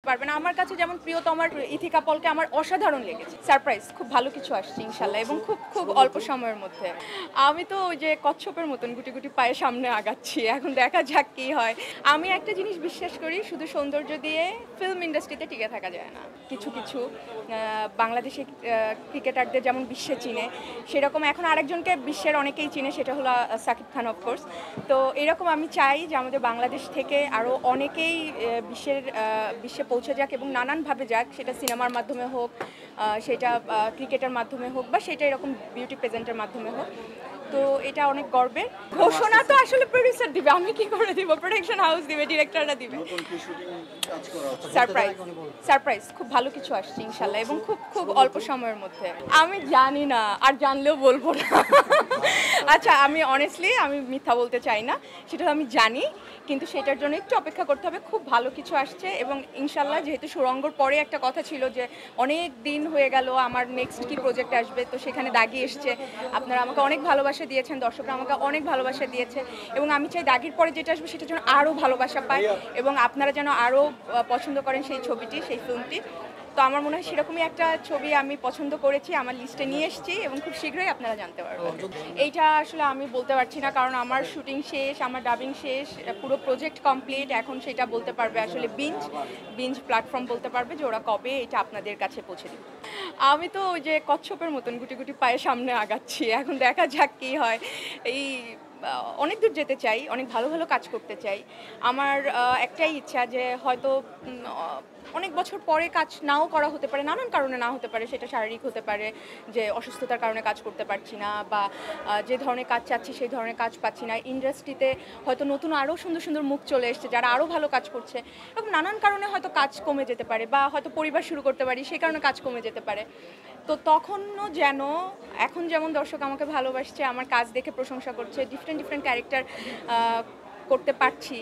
পারবে না। আমার কাছে যেমন প্রিয়তমার ইথিকা পলকে আমার অসাধারণ লেগেছে। সারপ্রাইজ, খুব ভালো কিছু আসছে ইনশাল্লাহ, এবং খুব খুব অল্প সময়ের মধ্যে। আমি তো ওই যে কচ্ছপের মতন গুটি গুটি পায়ে সামনে আগাচ্ছি, এখন দেখা যাক কি হয়। আমি একটা জিনিস বিশ্বাস করি, শুধু সৌন্দর্য দিয়ে ফিল্ম ইন্ডাস্ট্রিতে টিকে থাকা যায় না। কিছু কিছু বাংলাদেশি ক্রিকেটারদের যেমন বিশ্বে চিনে, সেরকম এখন আরেকজনকে বিশ্বের অনেকেই চিনে, সেটা হলো সাকিব খান অফকোর্স। তো এরকম আমি চাই যে আমাদের বাংলাদেশ থেকে আরও অনেকেই বিশ্বে পৌঁছে যাক এবং নানানভাবে যাক, সেটা সিনেমার মাধ্যমে হোক, সেটা ক্রিকেটের মাধ্যমে হোক, বা সেটা এরকম বিউটি প্রেজেন্টের মাধ্যমে হোক। তো এটা অনেক গর্বের। ঘোষণা তো আসলে প্রোডিউসার দিবে, আমি কি করে দিব? প্রোডাকশন হাউস দিবে, ডিরেক্টররা দিবে। সারপ্রাইজ, সারপ্রাইজ, খুব ভালো কিছু আসছে ইনশাল্লাহ, এবং খুব খুব অল্প সময়ের মধ্যে। আমি জানি না, আর জানলেও বলবো না। আচ্ছা, আমি অনেস্টলি আমি মিথ্যা বলতে চাই না, সেটা আমি জানি, কিন্তু সেটার জন্য একটু অপেক্ষা করতে হবে। খুব ভালো কিছু আসছে, এবং ইনশাল্লাহ যেহেতু সুরঙ্গর পরে একটা কথা ছিল যে অনেক দিন হয়ে গেল আমার নেক্সট কি প্রজেক্ট আসবে, তো সেখানে দাগি এসছে। আপনারা আমাকে অনেক ভালোবাসা দিয়েছেন, দর্শকরা আমাকে অনেক ভালোবাসা দিয়েছে, এবং আমি চাই দাগির পরে যেটা আসবে সেটার জন্য আরও ভালোবাসা পায়, এবং আপনারা যেন আরও পছন্দ করেন সেই ছবিটি, সেই ফিল্মটি। তো আমার মনে হয় সেরকমই একটা ছবি আমি পছন্দ করেছি, আমার লিস্টে নিয়ে এসেছি, এবং খুব শীঘ্রই আপনারা জানতে পারবেন। এইটা আসলে আমি বলতে পারছি না, কারণ আমার শুটিং শেষ, আমার ডাবিং শেষ, পুরো প্রজেক্ট কমপ্লিট। এখন সেটা বলতে পারবে আসলে বিঞ্জ প্ল্যাটফর্ম বলতে পারবে যে ওরা কবে এটা আপনাদের কাছে পৌঁছে দেবে। আমি তো ওই যে কচ্ছপের মতন গুটি গুটি পায়ে সামনে আগাচ্ছি, এখন দেখা যাক কি হয়। এই অনেক দূর যেতে চাই, অনেক ভালো ভালো কাজ করতে চাই। আমার একটাই ইচ্ছা যে হয়তো অনেক বছর পরে কাজ নাও করা হতে পারে, নানান কারণে না হতে পারে, সেটা শারীরিক হতে পারে, যে অসুস্থতার কারণে কাজ করতে পারছি না, বা যে ধরনের কাজ চাচ্ছি সেই ধরনের কাজ পাচ্ছি না। ইন্ডাস্ট্রিতে হয়তো নতুন আরও সুন্দর সুন্দর মুখ চলে এসছে যারা আরও ভালো কাজ করছে, এবং নানান কারণে হয়তো কাজ কমে যেতে পারে, বা হয়তো পরিবার শুরু করতে পারি, সেই কারণে কাজ কমে যেতে পারে। তো তখনও যেন, এখন যেমন দর্শক আমাকে ভালোবাসছে, আমার কাজ দেখে প্রশংসা করছে, ডিফারেন্ট ক্যারেক্টার করতে পারছি,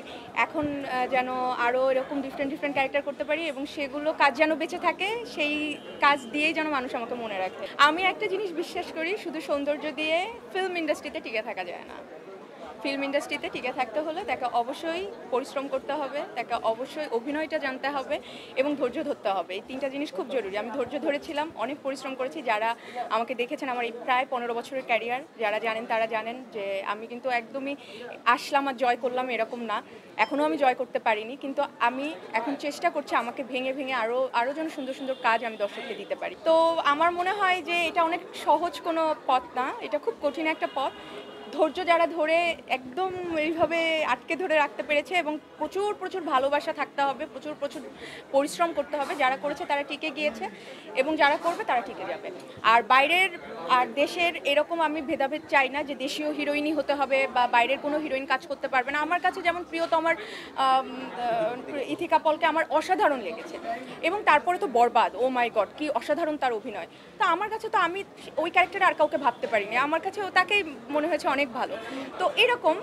এখন যেন আরও এরকম ডিফারেন্ট ক্যারেক্টার করতে পারি, এবং সেগুলো কাজ যেন বেঁচে থাকে, সেই কাজ দিয়েই যেন মানুষ আমাকে মনে রাখে। আমি একটা জিনিস বিশ্বাস করি, শুধু সৌন্দর্য দিয়ে ফিল্ম ইন্ডাস্ট্রিতে টিকে থাকা যায় না। ফিল্ম ইন্ডাস্ট্রিতে টিকে থাকতে হলে তাকে অবশ্যই পরিশ্রম করতে হবে, তাকে অবশ্যই অভিনয়টা জানতে হবে, এবং ধৈর্য ধরতে হবে। এই তিনটা জিনিস খুব জরুরি। আমি ধৈর্য ধরেছিলাম, অনেক পরিশ্রম করেছি। যারা আমাকে দেখেছেন আমার এই প্রায় 15 বছরের ক্যারিয়ার, যারা জানেন তারা জানেন যে আমি কিন্তু একদমই আসলাম আর জয় করলাম এরকম না। এখনও আমি জয় করতে পারিনি, কিন্তু আমি এখন চেষ্টা করছি আমাকে ভেঙে ভেঙে আরও যেন সুন্দর সুন্দর কাজ আমি দর্শককে দিতে পারি। তো আমার মনে হয় যে এটা অনেক সহজ কোনো পথ না, এটা খুব কঠিন একটা পথ। ধৈর্য যারা ধরে একদম এইভাবে আটকে ধরে রাখতে পেরেছে, এবং প্রচুর ভালোবাসা থাকতে হবে, প্রচুর পরিশ্রম করতে হবে। যারা করেছে তারা টিকে গিয়েছে, এবং যারা করবে তারা টিকে যাবে। আর বাইরের আর দেশের এরকম আমি ভেদাভেদ চাই না যে দেশীয় হিরোইনই হতে হবে বা বাইরের কোনো হিরোইন কাজ করতে পারবে না। আমার কাছে যেমন প্রিয়তমার ইথিকা পলকে আমার অসাধারণ লেগেছে, এবং তারপরে তো বরবাদ, ও মাই গড, কি অসাধারণ তার অভিনয়। তো আমার কাছে তো আমি ওই ক্যারেক্টারে আর কাউকে ভাবতে পারিনি, আমার কাছে তাকেই মনে হয়েছে অনেক ভালো। তো এরকম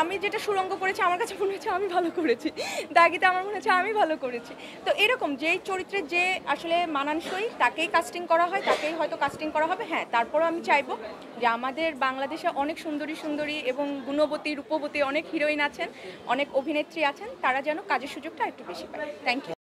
আমি যেটা সুরঙ্গ করেছি আমার কাছে মনে হচ্ছে আমি ভালো করেছি, দাগিতে আমার মনে হচ্ছে আমি ভালো করেছি। তো এরকম যেই চরিত্রের যে আসলে মানানসই তাকেই কাস্টিং করা হয়, তাকেই হয়তো কাস্টিং করা হবে। হ্যাঁ, তারপরও আমি চাইবো যে আমাদের বাংলাদেশে অনেক সুন্দরী এবং গুণবতী রূপবতী অনেক হিরোইন আছেন, অনেক অভিনেত্রী আছেন, তারা যেন কাজের সুযোগটা একটু বেশি পায়। Thank you.